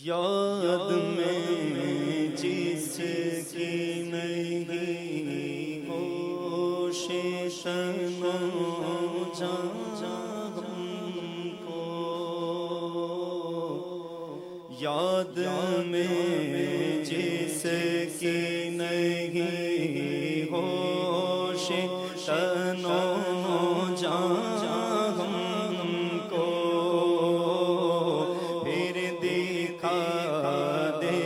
یاد میں جس کی نہیں ہوش تنو جان ہم کو، یاد میں جس کی نہیں ہوش تنو جان ہم کو، پھر دکھا دے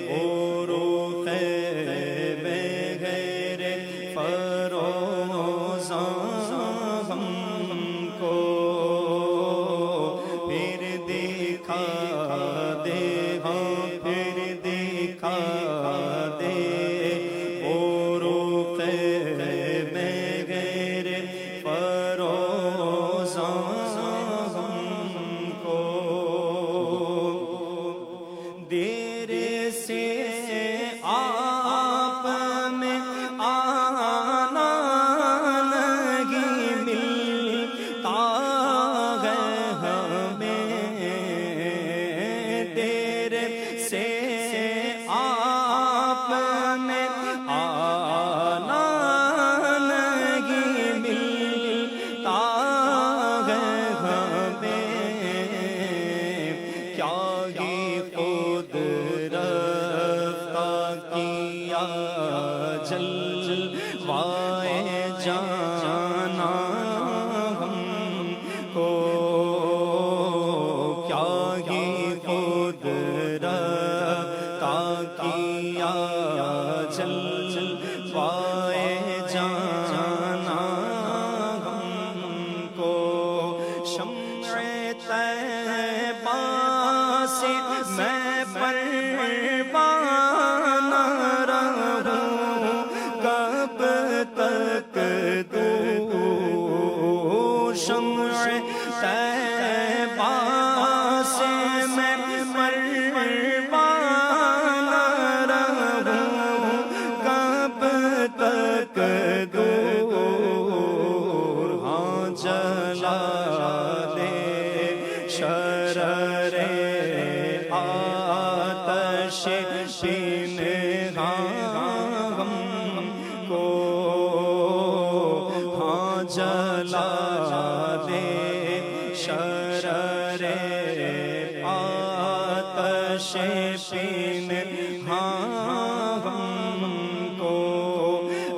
وہ رخ بغیر فروزاں ہم کو، پھر دکھا دے پھر دکھا دے وہ رخ بغیر فروزاں ہم کو، دیر سے آپ میں آنا نہیں ملتا ہے ہمیں، دیر سے آپ میں آنا نہیں ملتا ہے ہمیں، کیا ہی خود رفتہ کیا جلوائے جانا ہم کو، کیا ہی خود رفتہ کیا جلوائے جانا ہم کو، شمع طیبہ سے میں پروان رہوں کب تک دور، شمع طیبہ سے میں پروان رہوں کب تک دور، ہاں جلا دے شرر آتش پنہاں ہم کو، ہاں جلا دے شرر آتش پنہاں ہم کو،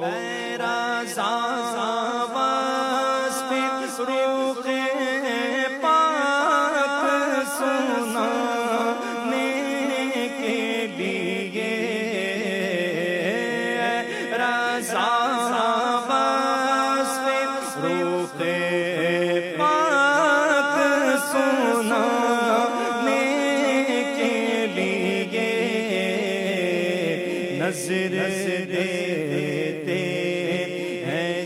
اے رضا وصف رخ پاک سنانے کے لیے، رضا وصف رخ پاک سنانے کے لیے، نظر دیتے ہیں